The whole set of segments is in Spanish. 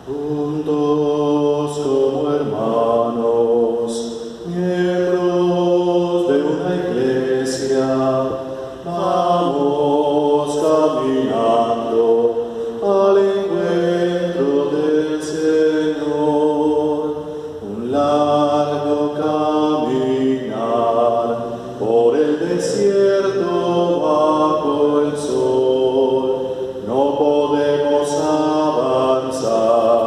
Juntos como hermanos, miembros de una iglesia, vamos caminando al encuentro del Señor. Un largo caminar por el desierto bajo el sol. No podemos avanzar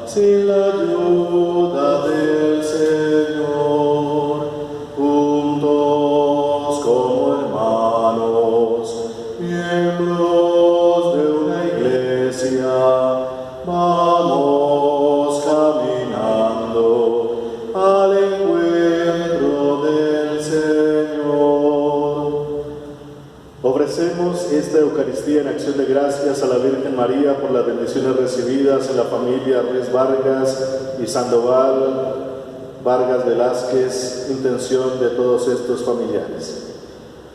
sin la ayuda del Señor. Juntos como hermanos, miembros de una iglesia, vamos caminando al encuentro del Señor. Ofrecemos esta Eucaristía en acción de gracias a la Virgen María por las bendiciones recibidas en la familia Ruiz Vargas y Sandoval Vargas Velázquez, intención de todos estos familiares.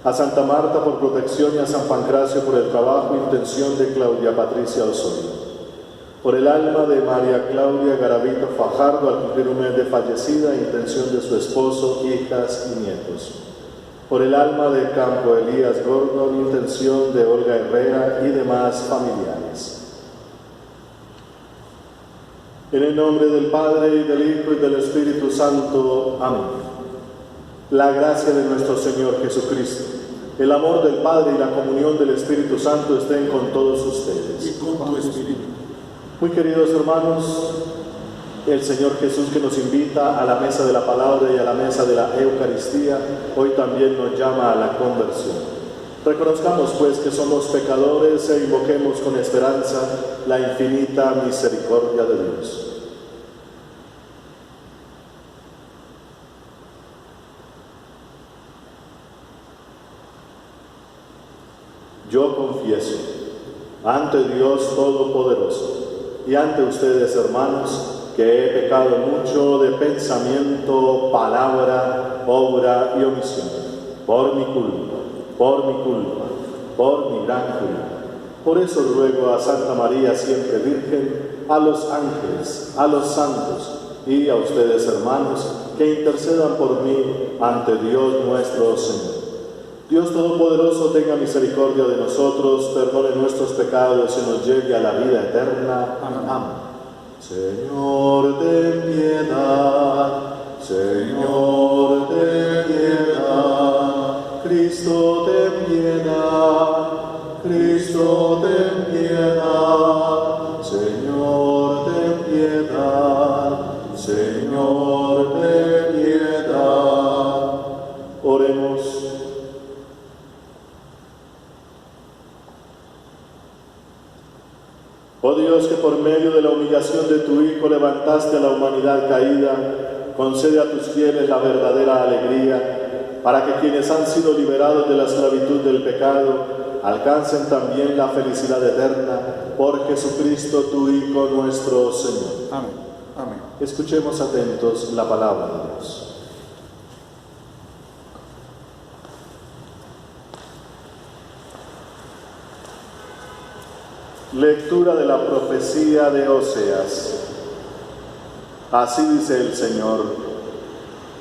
A Santa Marta por protección y a San Pancracio por el trabajo, intención de Claudia Patricia Osorio. Por el alma de María Claudia Garavito Fajardo al cumplir un mes de fallecida, intención de su esposo, hijas y nietos. Por el alma de Campo Elías Gordon, intención de Olga Herrera y demás familiares. En el nombre del Padre, y del Hijo, y del Espíritu Santo. Amén. La gracia de nuestro Señor Jesucristo, el amor del Padre y la comunión del Espíritu Santo estén con todos ustedes. Y con tu espíritu. Muy queridos hermanos, el Señor Jesús, que nos invita a la mesa de la palabra y a la mesa de la Eucaristía, hoy también nos llama a la conversión. Reconozcamos pues que somos pecadores e invoquemos con esperanza la infinita misericordia de Dios. Yo confieso ante Dios Todopoderoso y ante ustedes, hermanos, que he pecado mucho de pensamiento, palabra, obra y omisión, por mi culpa, por mi gran culpa. Por eso ruego a Santa María, siempre Virgen, a los ángeles, a los santos y a ustedes, hermanos, que intercedan por mí ante Dios nuestro Señor. Dios Todopoderoso tenga misericordia de nosotros, perdone nuestros pecados y nos lleve a la vida eterna. Amén. Señor, ten piedad. Señor, ten piedad. Cristo, ten piedad. Cristo, ten piedad. Señor, ten piedad. Señor, ten piedad. Oremos. Oh Dios, que por medio de la humillación de tu Hijo levantaste a la humanidad caída, concede a tus fieles la verdadera alegría, para que quienes han sido liberados de la esclavitud del pecado alcancen también la felicidad eterna por Jesucristo, tu Hijo nuestro Señor. Amén. Amén. Escuchemos atentos la palabra de Dios. Lectura de la profecía de Oseas. Así dice el Señor: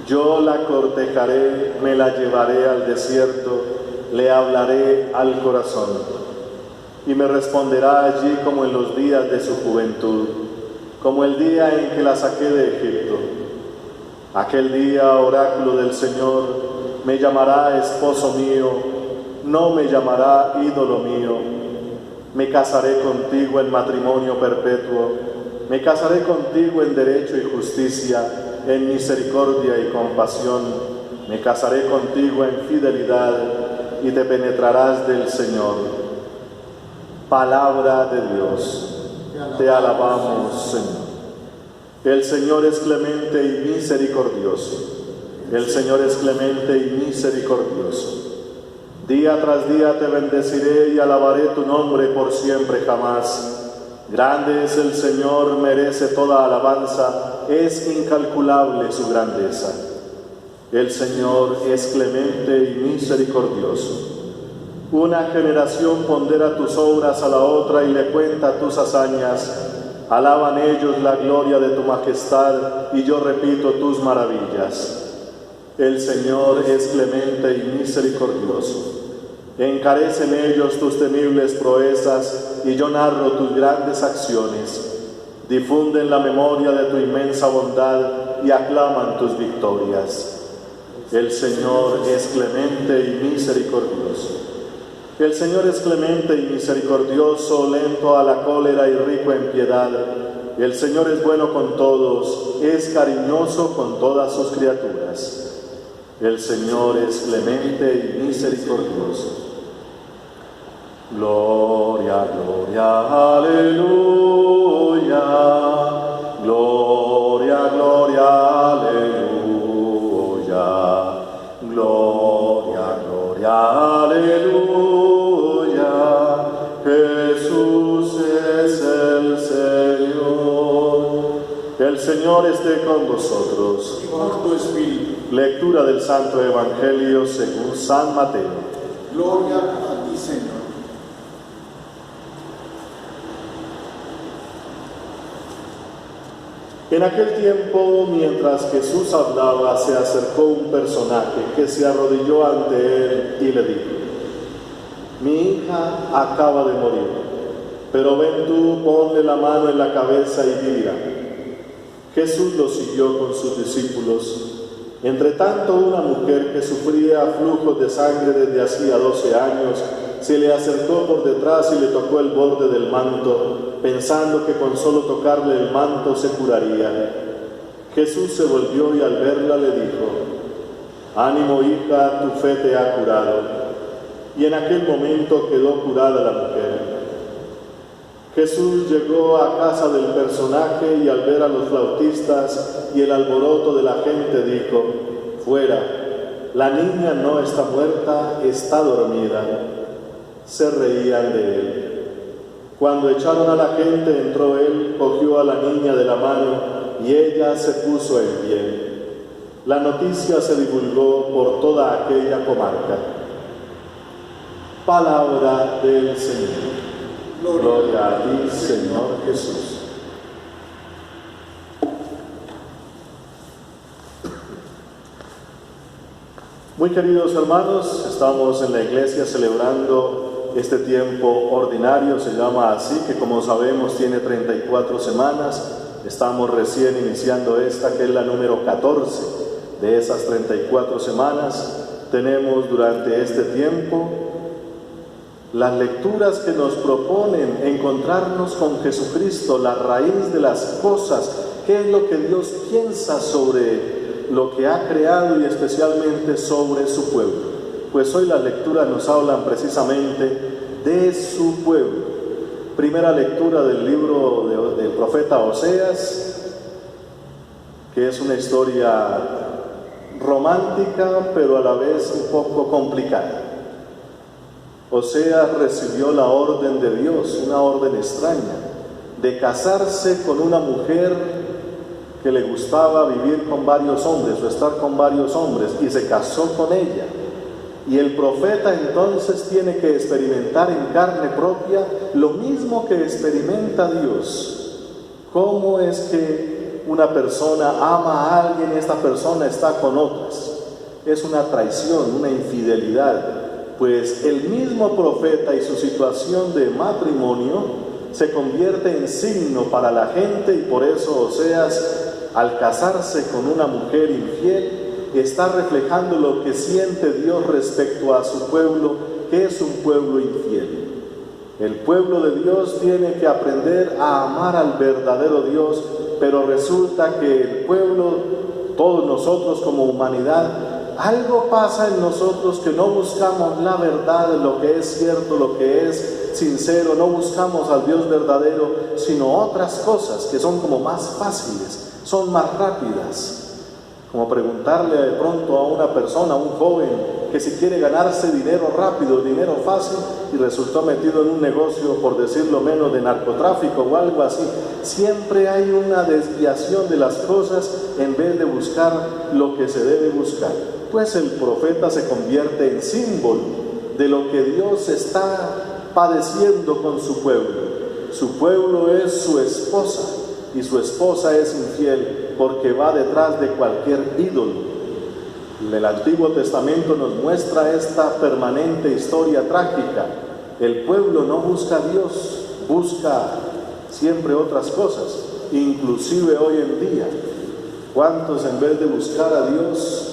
yo la cortejaré, me la llevaré al desierto, le hablaré al corazón, y me responderá allí como en los días de su juventud, como el día en que la saqué de Egipto. Aquel día, oráculo del Señor, me llamará esposo mío, no me llamará ídolo mío. Me casaré contigo en matrimonio perpetuo, me casaré contigo en derecho y justicia, en misericordia y compasión, me casaré contigo en fidelidad y te penetrarás del Señor. Palabra de Dios, te alabamos, Señor. El Señor es clemente y misericordioso, el Señor es clemente y misericordioso. Día tras día te bendeciré y alabaré tu nombre por siempre jamás. Grande es el Señor, merece toda alabanza, es incalculable su grandeza. El Señor es clemente y misericordioso. Una generación pondera tus obras a la otra y le cuenta tus hazañas. Alaban ellos la gloria de tu majestad, y yo repito tus maravillas. El Señor es clemente y misericordioso. Encarecen ellos tus temibles proezas, y yo narro tus grandes acciones. Difunden la memoria de tu inmensa bondad y aclaman tus victorias. El Señor es clemente y misericordioso. El Señor es clemente y misericordioso, lento a la cólera y rico en piedad. El Señor es bueno con todos, es cariñoso con todas sus criaturas. El Señor es clemente y misericordioso. Gloria, gloria, aleluya. Gloria, gloria, aleluya. Gloria, gloria, aleluya. Jesús es el Señor. El Señor esté con vosotros. Y con tu espíritu. Lectura del Santo Evangelio según San Mateo. Gloria a ti, Señor. En aquel tiempo, mientras Jesús hablaba, se acercó un personaje que se arrodilló ante él y le dijo: Mi hija acaba de morir, pero ven tú, ponle la mano en la cabeza y vivirá. Jesús lo siguió con sus discípulos. Entre tanto, una mujer que sufría flujos de sangre desde hacía 12 años se le acercó por detrás y le tocó el borde del manto, pensando que con solo tocarle el manto se curaría. Jesús se volvió y al verla le dijo: Ánimo, hija, tu fe te ha curado. Y en aquel momento quedó curada la mujer. Jesús llegó a casa del personaje y al ver a los flautistas y el alboroto de la gente dijo: Fuera, la niña no está muerta, está dormida. Se reían de él. Cuando echaron a la gente, entró él, cogió a la niña de la mano y ella se puso en pie. La noticia se divulgó por toda aquella comarca. Palabra del Señor. Gloria a ti, Señor Jesús. Muy queridos hermanos, estamos en la iglesia celebrando este tiempo ordinario, se llama así, que como sabemos tiene 34 semanas. Estamos recién iniciando esta, que es la número 14 de esas 34 semanas. Tenemos durante este tiempo las lecturas que nos proponen encontrarnos con Jesucristo, la raíz de las cosas, qué es lo que Dios piensa sobre lo que ha creado y especialmente sobre su pueblo. Pues hoy las lecturas nos hablan precisamente de su pueblo. Primera lectura del libro del profeta Oseas, que es una historia romántica, pero a la vez un poco complicada. Oseas recibió la orden de Dios, una orden extraña, de casarse con una mujer que le gustaba vivir con varios hombres o estar con varios hombres, y se casó con ella. Y el profeta entonces tiene que experimentar en carne propia lo mismo que experimenta Dios. ¿Cómo es que una persona ama a alguien y esta persona está con otras? Es una traición, una infidelidad. Pues el mismo profeta y su situación de matrimonio se convierte en signo para la gente, y por eso Oseas, al casarse con una mujer infiel, está reflejando lo que siente Dios respecto a su pueblo, que es un pueblo infiel. El pueblo de Dios tiene que aprender a amar al verdadero Dios, pero resulta que el pueblo, todos nosotros como humanidad, algo pasa en nosotros que no buscamos la verdad, lo que es cierto, lo que es sincero, no buscamos al Dios verdadero, sino otras cosas que son como más fáciles, son más rápidas. Como preguntarle de pronto a una persona, a un joven, que si quiere ganarse dinero rápido, dinero fácil, y resultó metido en un negocio, por decirlo menos, de narcotráfico o algo así. Siempre hay una desviación de las cosas en vez de buscar lo que se debe buscar. Pues el profeta se convierte en símbolo de lo que Dios está padeciendo con su pueblo. Su pueblo es su esposa y su esposa es infiel porque va detrás de cualquier ídolo. El Antiguo Testamento nos muestra esta permanente historia trágica. El pueblo no busca a Dios, busca siempre otras cosas, inclusive hoy en día. ¿Cuántos en vez de buscar a Dios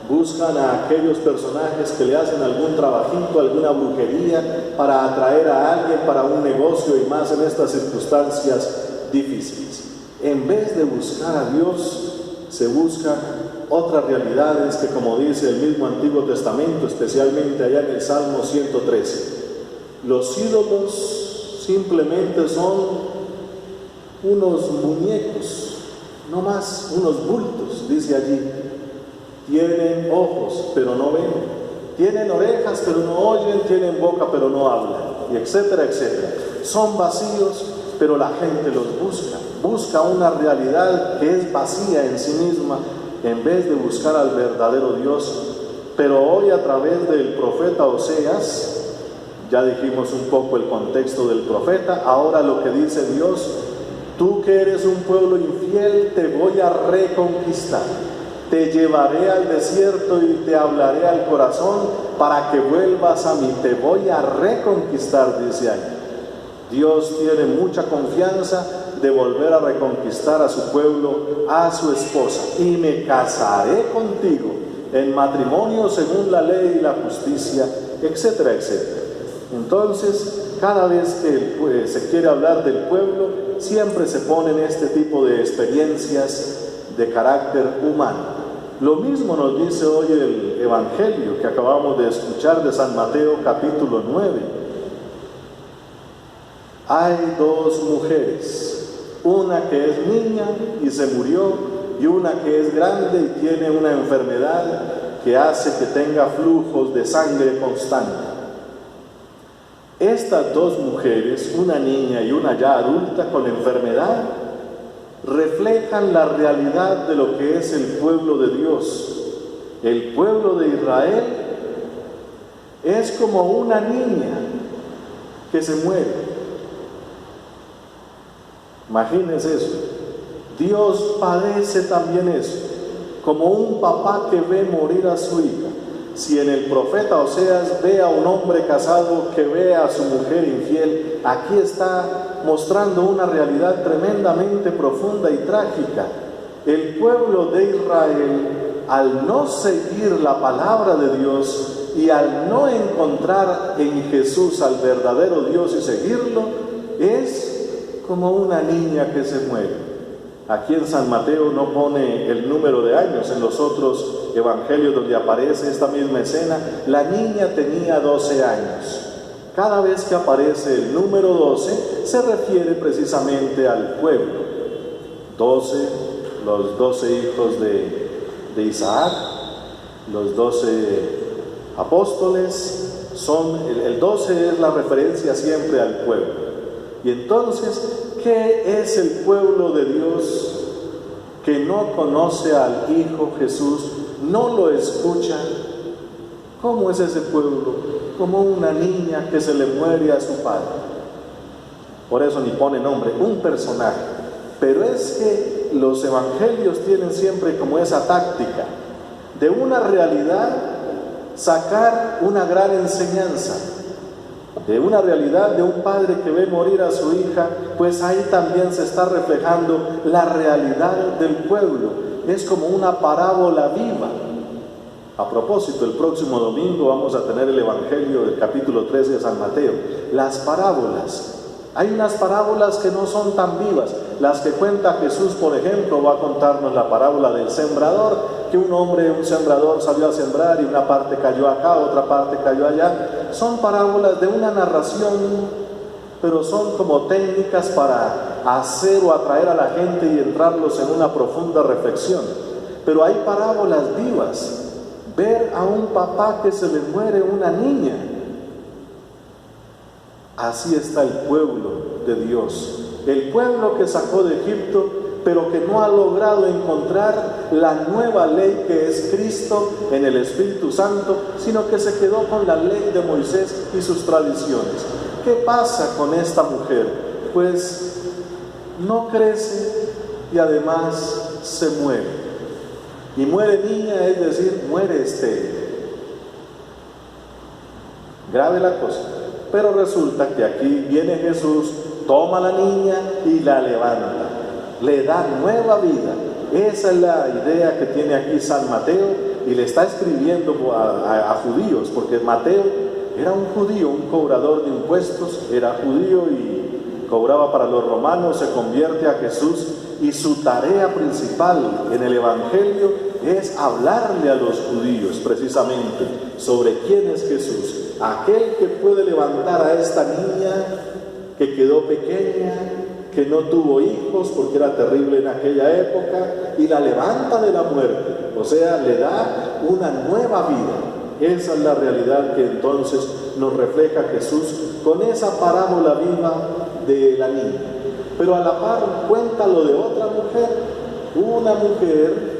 buscan a aquellos personajes que le hacen algún trabajito, alguna brujería para atraer a alguien para un negocio y más en estas circunstancias difíciles? En vez de buscar a Dios, se buscan otras realidades que, como dice el mismo Antiguo Testamento, especialmente allá en el Salmo 113, los ídolos simplemente son unos muñecos, no más, unos bultos, dice allí. Tienen ojos, pero no ven. Tienen orejas, pero no oyen. Tienen boca, pero no hablan. Y etcétera, etcétera. Son vacíos, pero la gente los busca. Busca una realidad que es vacía en sí misma, en vez de buscar al verdadero Dios. Pero hoy, a través del profeta Oseas, ya dijimos un poco el contexto del profeta. Ahora lo que dice Dios: tú que eres un pueblo infiel, te voy a reconquistar. Te llevaré al desierto y te hablaré al corazón para que vuelvas a mí. Te voy a reconquistar, dice ahí. Dios tiene mucha confianza de volver a reconquistar a su pueblo, a su esposa. Y me casaré contigo en matrimonio según la ley y la justicia, etcétera, etcétera. Entonces, cada vez que se quiere hablar del pueblo, siempre se ponen este tipo de experiencias de carácter humano. Lo mismo nos dice hoy el Evangelio que acabamos de escuchar de San Mateo capítulo 9. Hay dos mujeres, una que es niña y se murió, y una que es grande y tiene una enfermedad que hace que tenga flujos de sangre constante. Estas dos mujeres, una niña y una ya adulta con enfermedad, reflejan la realidad de lo que es el pueblo de Dios. El pueblo de Israel es como una niña que se muere. Imagínense eso. Dios padece también eso, como un papá que ve morir a su hija. Si en el profeta Oseas ve a un hombre casado que ve a su mujer infiel, aquí está mostrando una realidad tremendamente profunda y trágica. El pueblo de Israel, al no seguir la palabra de Dios y al no encontrar en Jesús al verdadero Dios y seguirlo, es como una niña que se muere. Aquí en San Mateo no pone el número de años. En los otros evangelios donde aparece esta misma escena, la niña tenía 12 años. Cada vez que aparece el número 12, se refiere precisamente al pueblo. 12, los 12 hijos de Isaac, los 12 apóstoles, el 12 es la referencia siempre al pueblo. Y entonces, ¿qué es el pueblo de Dios que no conoce al Hijo Jesús, no lo escucha? ¿Cómo es ese pueblo? Como una niña que se le muere a su padre. Por eso ni pone nombre, un personaje. Pero es que los evangelios tienen siempre como esa táctica de una realidad sacar una gran enseñanza. De una realidad de un padre que ve morir a su hija, pues ahí también se está reflejando la realidad del pueblo. Es como una parábola viva. A propósito, el próximo domingo vamos a tener el Evangelio del capítulo 13 de San Mateo. Las parábolas. Hay unas parábolas que no son tan vivas. Las que cuenta Jesús, por ejemplo, va a contarnos la parábola del sembrador, que un sembrador salió a sembrar y una parte cayó acá, otra parte cayó allá. Son parábolas de una narración, pero son como técnicas para hacer o atraer a la gente y entrarlos en una profunda reflexión. Pero hay parábolas vivas. Ver a un papá que se le muere una niña. Así está el pueblo de Dios. El pueblo que sacó de Egipto, pero que no ha logrado encontrar la nueva ley que es Cristo en el Espíritu Santo, sino que se quedó con la ley de Moisés y sus tradiciones. ¿Qué pasa con esta mujer? pues no crece y además se muere. Y muere niña, es decir, muere estéril. Grave la cosa. Pero resulta que aquí viene Jesús, toma a la niña y la levanta, le da nueva vida. Esa es la idea que tiene aquí San Mateo, y le está escribiendo a judíos, porque Mateo era un judío, un cobrador de impuestos, era judío y cobraba para los romanos, se convierte a Jesús, y su tarea principal en el Evangelio es hablarle a los judíos precisamente sobre quién es Jesús, aquel que puede levantar a esta niña que quedó pequeña, que no tuvo hijos porque era terrible en aquella época, y la levanta de la muerte, o sea, le da una nueva vida. Esa es la realidad que entonces nos refleja Jesús con esa parábola viva de la niña. Pero a la par cuenta lo de otra mujer, una mujer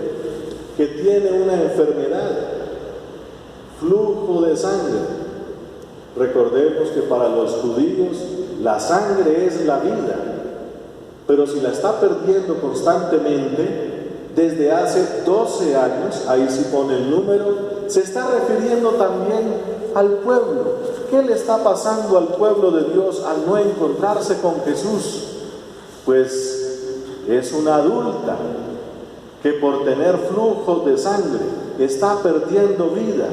que tiene una enfermedad, flujo de sangre. Recordemos que para los judíos la sangre es la vida, pero si la está perdiendo constantemente, desde hace 12 años, ahí sí pone el número, se está refiriendo también al pueblo. ¿Qué le está pasando al pueblo de Dios al no encontrarse con Jesús? Pues es una adulta que por tener flujos de sangre está perdiendo vida.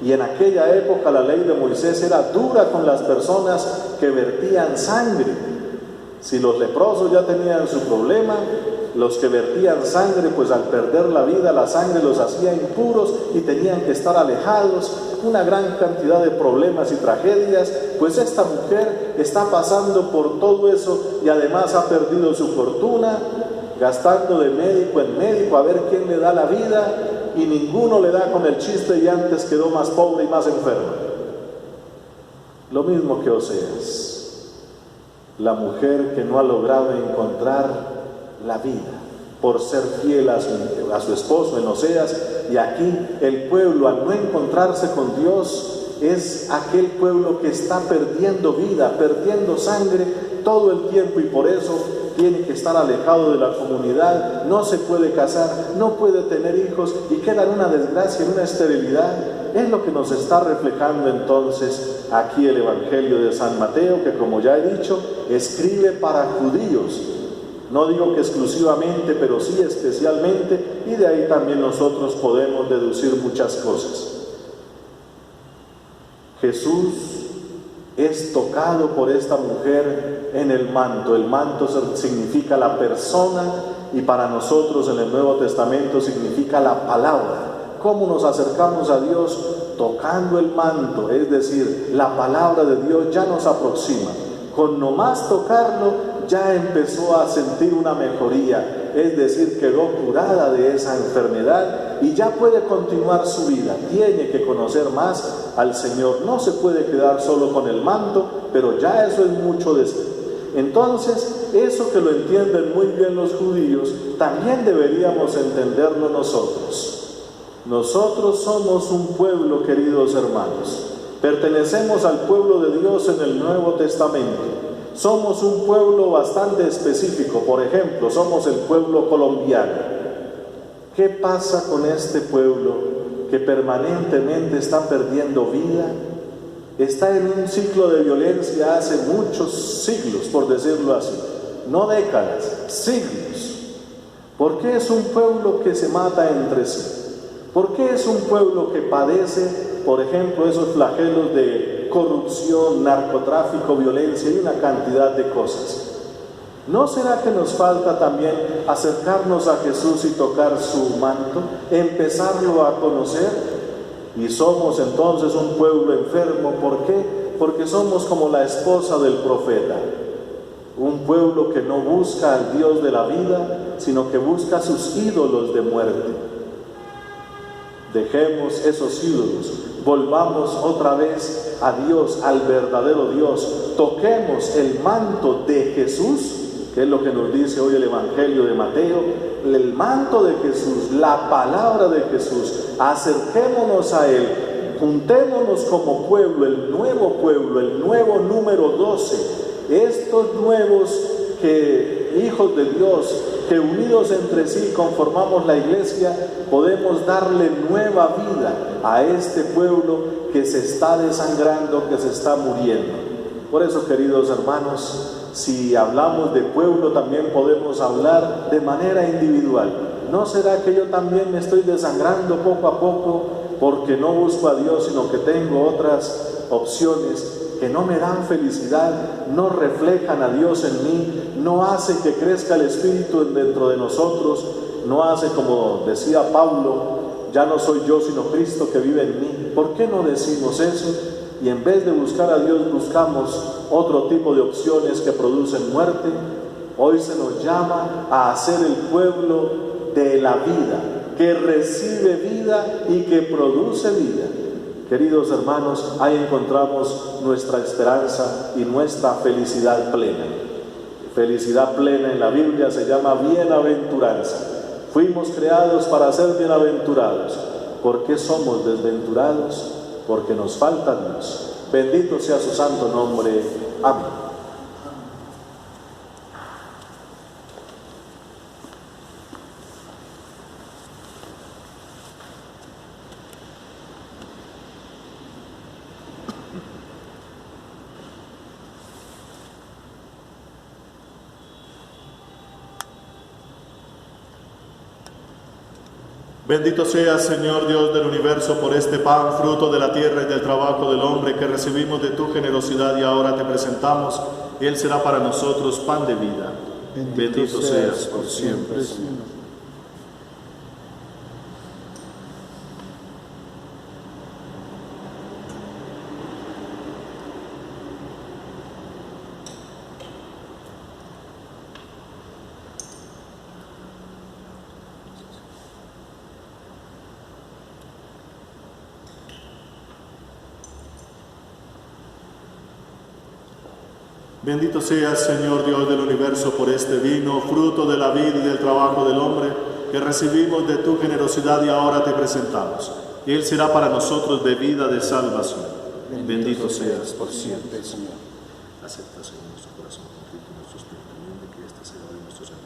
Y en aquella época la ley de Moisés era dura con las personas que vertían sangre. Si los leprosos ya tenían su problema, los que vertían sangre, pues al perder la vida, la sangre los hacía impuros y tenían que estar alejados. Una gran cantidad de problemas y tragedias. Pues esta mujer está pasando por todo eso y además ha perdido su fortuna, gastando de médico en médico a ver quién le da la vida, y ninguno le da con el chiste y antes quedó más pobre y más enferma. Lo mismo que Oseas, la mujer que no ha logrado encontrar la vida por ser fiel a su esposo en Oseas, y aquí el pueblo al no encontrarse con Dios es aquel pueblo que está perdiendo vida, perdiendo sangre todo el tiempo, y por eso tiene que estar alejado de la comunidad, no se puede casar, no puede tener hijos y queda en una desgracia, en una esterilidad. Es lo que nos está reflejando entonces aquí el Evangelio de San Mateo, que como ya he dicho, escribe para judíos. No digo que exclusivamente, pero sí especialmente, y de ahí también nosotros podemos deducir muchas cosas. Jesús es tocado por esta mujer en el manto. El manto significa la persona, y para nosotros en el Nuevo Testamento significa la palabra. ¿Cómo nos acercamos a Dios? Tocando el manto, es decir, la palabra de Dios ya nos aproxima. Con nomás tocarlo ya empezó a sentir una mejoría, es decir, quedó curada de esa enfermedad y ya puede continuar su vida. Tiene que conocer más al Señor, no se puede quedar solo con el manto, pero ya eso es mucho decir. Entonces, eso que lo entienden muy bien los judíos, también deberíamos entenderlo nosotros. Nosotros somos un pueblo, queridos hermanos. Pertenecemos al pueblo de Dios en el Nuevo Testamento. Somos un pueblo bastante específico. Por ejemplo, somos el pueblo colombiano. ¿Qué pasa con este pueblo que permanentemente está perdiendo vida? Está en un ciclo de violencia hace muchos siglos, por decirlo así. No décadas, siglos. ¿Por qué es un pueblo que se mata entre sí? ¿Por qué es un pueblo que padece, por ejemplo, esos flagelos de corrupción, narcotráfico, violencia y una cantidad de cosas? ¿No será que nos falta también acercarnos a Jesús y tocar su manto, empezarlo a conocer? Y somos entonces un pueblo enfermo. ¿Por qué? Porque somos como la esposa del profeta. Un pueblo que no busca al Dios de la vida, sino que busca sus ídolos de muerte. Dejemos esos ídolos, volvamos otra vez a Dios, al verdadero Dios. Toquemos el manto de Jesús, que es lo que nos dice hoy el Evangelio de Mateo, el manto de Jesús, la palabra de Jesús. Acerquémonos a Él, juntémonos como pueblo, el nuevo número 12, estos nuevos hijos de Dios, que unidos entre sí conformamos la iglesia, podemos darle nueva vida a este pueblo que se está desangrando, que se está muriendo. Por eso, queridos hermanos, si hablamos de pueblo, también podemos hablar de manera individual. ¿No será que yo también me estoy desangrando poco a poco porque no busco a Dios, sino que tengo otras opciones que no me dan felicidad, no reflejan a Dios en mí, no hace que crezca el Espíritu dentro de nosotros, no hace, como decía Pablo, ya no soy yo sino Cristo que vive en mí? ¿Por qué no decimos eso? Y en vez de buscar a Dios buscamos otro tipo de opciones que producen muerte. Hoy se nos llama a ser el pueblo de la vida, que recibe vida y que produce vida. Queridos hermanos, ahí encontramos nuestra esperanza y nuestra felicidad plena. Felicidad plena en la Biblia se llama bienaventuranza. Fuimos creados para ser bienaventurados. ¿Por qué somos desventurados? Porque nos falta Dios. Bendito sea su santo nombre. Amén. Bendito seas, Señor Dios del universo, por este pan, fruto de la tierra y del trabajo del hombre, que recibimos de tu generosidad y ahora te presentamos. Él será para nosotros pan de vida. Bendito seas por siempre, Señor. Bendito seas, Señor Dios del universo, por este vino, fruto de la vida y del trabajo del hombre, que recibimos de tu generosidad y ahora te presentamos. Y él será para nosotros de vida, de salvación. Bendito seas por siempre, Señor. Acepta, Señor, nuestro corazón contrito y nuestro espíritu humilde, que este sea hoy nuestro sacrificio.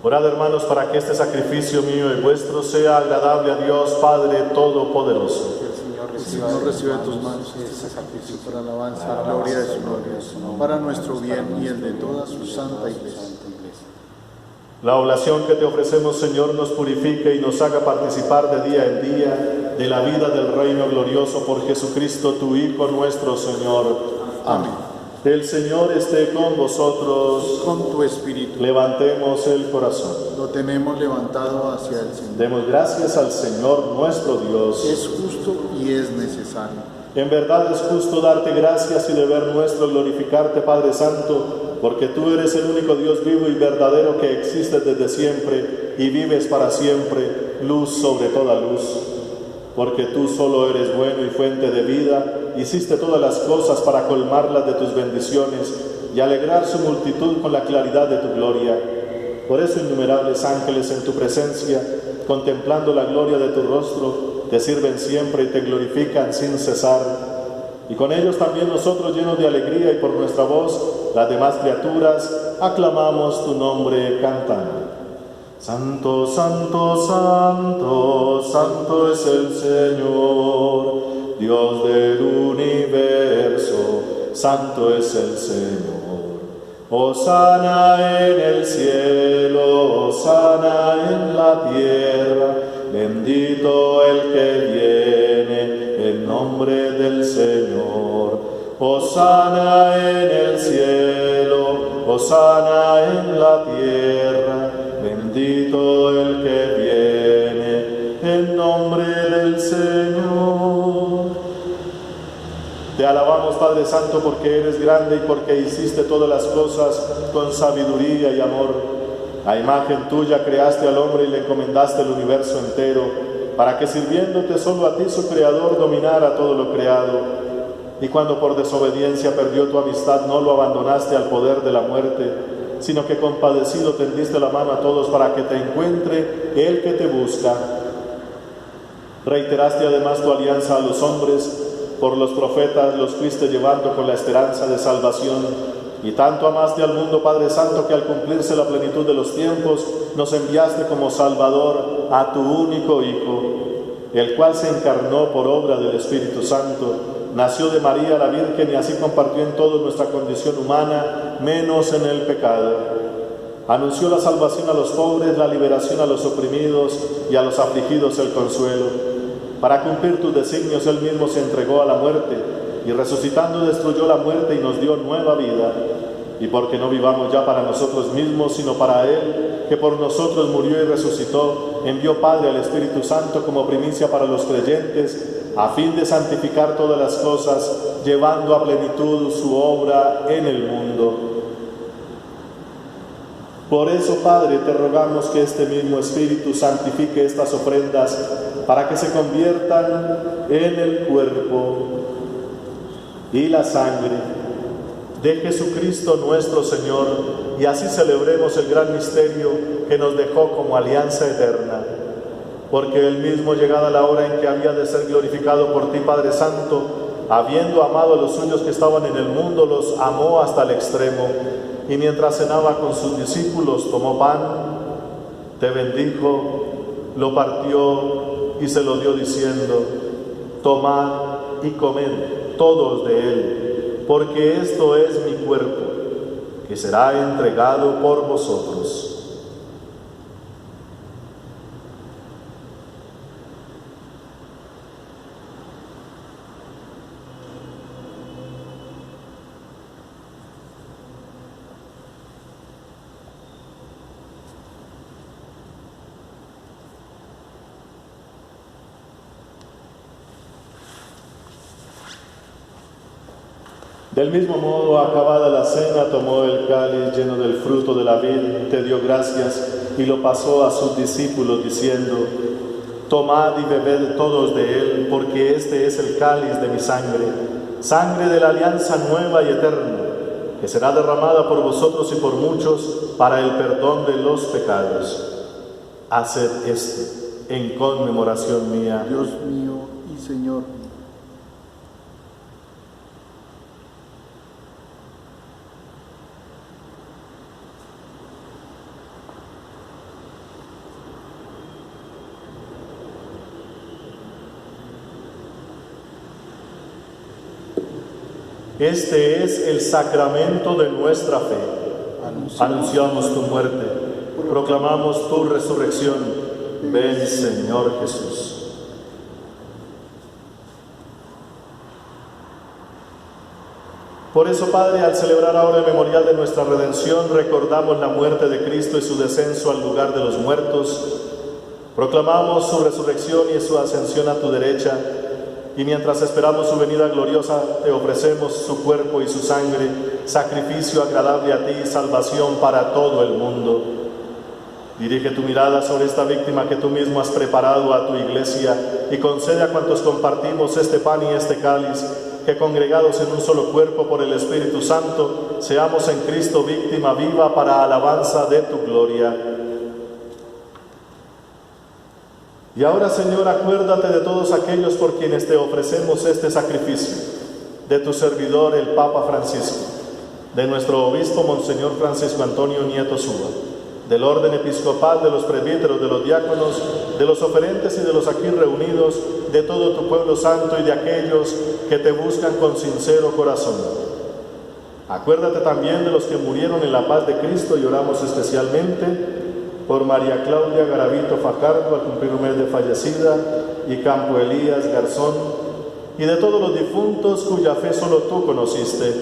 Orad, hermanos, para que este sacrificio mío y vuestro sea agradable a Dios Padre Todopoderoso. Que el Señor reciba de tus manos este sacrificio para alabanza y gloria de su nombre, para nuestro bien y el de toda su santa iglesia. La oblación que te ofrecemos, Señor, nos purifique y nos haga participar de día en día de la vida del reino glorioso por Jesucristo, tu Hijo nuestro Señor. Amén. El Señor esté con vosotros. Con tu espíritu. Levantemos el corazón. Lo tenemos levantado hacia el Señor. Demos gracias al Señor nuestro Dios. Es justo y es necesario. En verdad es justo darte gracias y deber nuestro glorificarte, Padre Santo, porque tú eres el único Dios vivo y verdadero que existe desde siempre y vives para siempre, luz sobre toda luz. Porque tú solo eres bueno y fuente de vida, hiciste todas las cosas para colmarlas de tus bendiciones y alegrar su multitud con la claridad de tu gloria. Por eso innumerables ángeles en tu presencia, contemplando la gloria de tu rostro, te sirven siempre y te glorifican sin cesar. Y con ellos también nosotros, llenos de alegría y por nuestra voz, las demás criaturas, aclamamos tu nombre cantando. Santo, santo, santo, santo es el Señor, Dios del universo, santo es el Señor. Hosana en el cielo, hosana en la tierra, bendito el que viene en nombre del Señor. Hosana en el cielo, hosana en la tierra, bendito el que viene en nombre del Señor. Te alabamos, Padre Santo, porque eres grande y porque hiciste todas las cosas con sabiduría y amor. A imagen tuya creaste al hombre y le encomendaste el universo entero, para que sirviéndote solo a ti, su Creador, dominara todo lo creado. y cuando por desobediencia perdió tu amistad, no lo abandonaste al poder de la muerte, sino que compadecido tendiste la mano a todos para que te encuentre el que te busca. Reiteraste además tu alianza a los hombres, por los profetas los fuiste llevando con la esperanza de salvación, y tanto amaste al mundo, Padre Santo, que al cumplirse la plenitud de los tiempos, nos enviaste como Salvador a tu único Hijo, el cual se encarnó por obra del Espíritu Santo, nació de María la Virgen y así compartió en todo nuestra condición humana, menos en el pecado. Anunció la salvación a los pobres, la liberación a los oprimidos y a los afligidos el consuelo. Para cumplir tus designios, Él mismo se entregó a la muerte y resucitando destruyó la muerte y nos dio nueva vida. Y porque no vivamos ya para nosotros mismos, sino para Él, que por nosotros murió y resucitó, envió Padre al Espíritu Santo como primicia para los creyentes, a fin de santificar todas las cosas, llevando a plenitud su obra en el mundo. Por eso, Padre, te rogamos que este mismo Espíritu santifique estas ofrendas para que se conviertan en el cuerpo y la sangre de Jesucristo nuestro Señor, y así celebremos el gran misterio que nos dejó como alianza eterna. Porque Él mismo, llegada la hora en que había de ser glorificado por ti, Padre Santo, habiendo amado a los suyos que estaban en el mundo, los amó hasta el extremo, y mientras cenaba con sus discípulos, tomó pan, te bendijo, lo partió y se lo dio diciendo: tomad y comed todos de él, porque esto es mi cuerpo, que será entregado por vosotros. Del mismo modo, acabada la cena, tomó el cáliz lleno del fruto de la vid, te dio gracias y lo pasó a sus discípulos diciendo: tomad y bebed todos de él, porque este es el cáliz de mi sangre, sangre de la alianza nueva y eterna, que será derramada por vosotros y por muchos para el perdón de los pecados. Haced esto en conmemoración mía. Dios mío y Señor mío. Este es el sacramento de nuestra fe. Anunciamos tu muerte, proclamamos tu resurrección. Ven, Señor Jesús. Por eso, Padre, al celebrar ahora el memorial de nuestra redención, recordamos la muerte de Cristo y su descenso al lugar de los muertos. Proclamamos su resurrección y su ascensión a tu derecha. Y mientras esperamos su venida gloriosa, te ofrecemos su cuerpo y su sangre, sacrificio agradable a ti y salvación para todo el mundo. Dirige tu mirada sobre esta víctima que tú mismo has preparado a tu iglesia y concede a cuantos compartimos este pan y este cáliz, que congregados en un solo cuerpo por el Espíritu Santo, seamos en Cristo víctima viva para alabanza de tu gloria. Y ahora, Señor, acuérdate de todos aquellos por quienes te ofrecemos este sacrificio, de tu servidor el Papa Francisco, de nuestro obispo Monseñor Francisco Antonio Nieto Súa, del orden episcopal, de los presbíteros, de los diáconos, de los oferentes y de los aquí reunidos, de todo tu pueblo santo y de aquellos que te buscan con sincero corazón. Acuérdate también de los que murieron en la paz de Cristo y oramos especialmente por María Claudia Garavito Fajardo, al cumplir un mes de fallecida, y Campo Elías Garzón, y de todos los difuntos cuya fe solo tú conociste.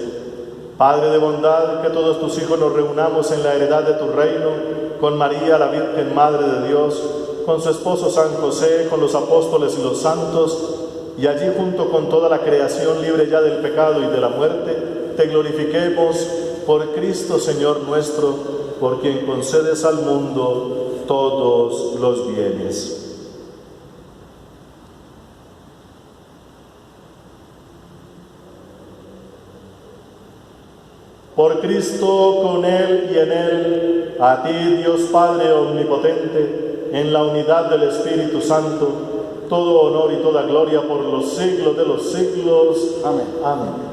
Padre de bondad, que todos tus hijos nos reunamos en la heredad de tu reino, con María, la Virgen Madre de Dios, con su esposo San José, con los apóstoles y los santos, y allí junto con toda la creación libre ya del pecado y de la muerte, te glorifiquemos por Cristo Señor nuestro, por quien concedes al mundo todos los bienes. Por Cristo, con Él y en Él, a ti, Dios Padre omnipotente, en la unidad del Espíritu Santo, todo honor y toda gloria por los siglos de los siglos. Amén. Amén.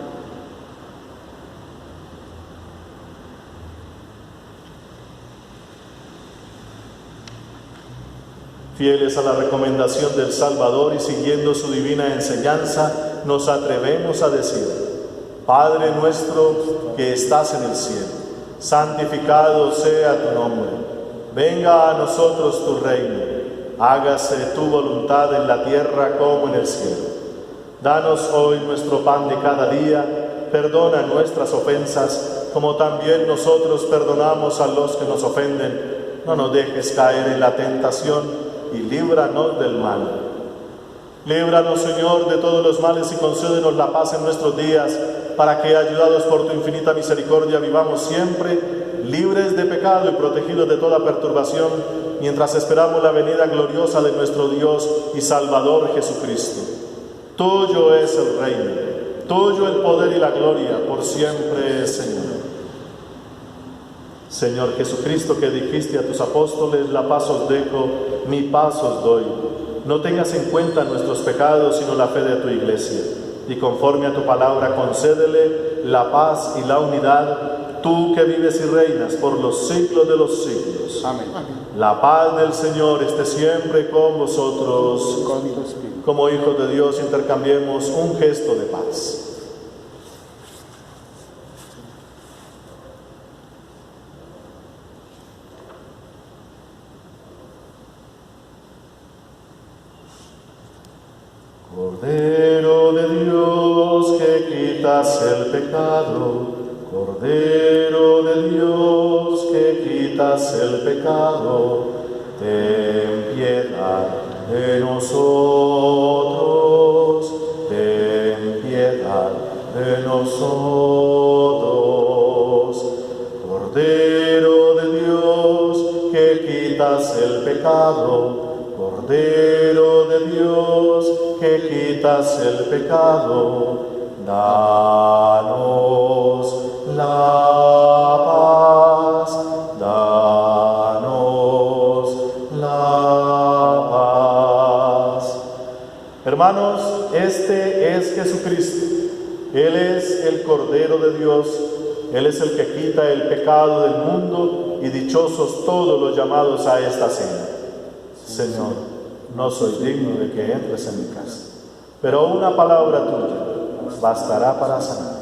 Fieles a la recomendación del Salvador y siguiendo su divina enseñanza, nos atrevemos a decir: Padre nuestro que estás en el cielo, santificado sea tu nombre. Venga a nosotros tu reino. Hágase tu voluntad en la tierra como en el cielo. Danos hoy nuestro pan de cada día. Perdona nuestras ofensas, como también nosotros perdonamos a los que nos ofenden. No nos dejes caer en la tentación y líbranos del mal. Líbranos, Señor, de todos los males y concédenos la paz en nuestros días, para que, ayudados por tu infinita misericordia, vivamos siempre libres de pecado y protegidos de toda perturbación, mientras esperamos la venida gloriosa de nuestro Dios y Salvador Jesucristo. Tuyo es el reino, tuyo el poder y la gloria, por siempre, Señor. Señor Jesucristo, que dijiste a tus apóstoles: la paz os dejo, mi paz os doy. No tengas en cuenta nuestros pecados, sino la fe de tu Iglesia. Y conforme a tu palabra, concédele la paz y la unidad, tú que vives y reinas por los siglos de los siglos. Amén. La paz del Señor esté siempre con vosotros. Con tu espíritu. Como hijos de Dios, intercambiemos un gesto de paz. Cordero de Dios, que quitas el pecado, Cordero de Dios, que quitas el pecado, ten piedad de nosotros, ten piedad de nosotros. Cordero de Dios, que quitas el pecado, Cordero de Dios, que quitas el pecado, danos la paz, danos la paz. Hermanos, este es Jesucristo. Él es el Cordero de Dios. Él es el que quita el pecado del mundo, y dichosos todos los llamados a esta cena. Señor, no soy digno de que entres en mi casa, pero una palabra tuya bastará para sanar.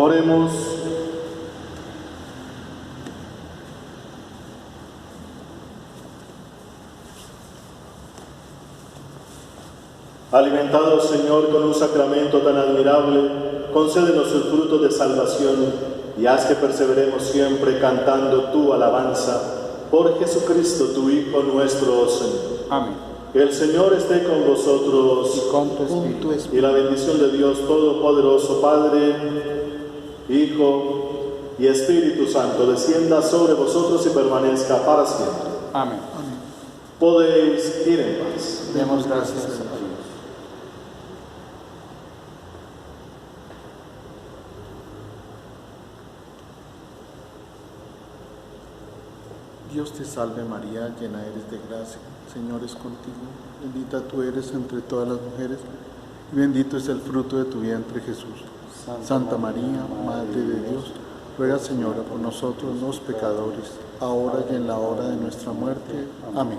Oremos. Alimentados, Señor, con un sacramento tan admirable, concédenos el fruto de salvación y haz que perseveremos siempre cantando tu alabanza por Jesucristo, tu Hijo nuestro, Señor. Amén. El Señor esté con vosotros Y con tu espíritu. y la bendición de Dios Todopoderoso, Padre, Hijo y Espíritu Santo, descienda sobre vosotros y permanezca para siempre. Amén. Podéis ir en paz. Demos gracias a Dios. Dios te salve María, llena eres de gracia, el Señor es contigo, bendita tú eres entre todas las mujeres, y bendito es el fruto de tu vientre Jesús. Santa María, Madre de Dios, ruega Señora por nosotros los pecadores, ahora y en la hora de nuestra muerte. Amén.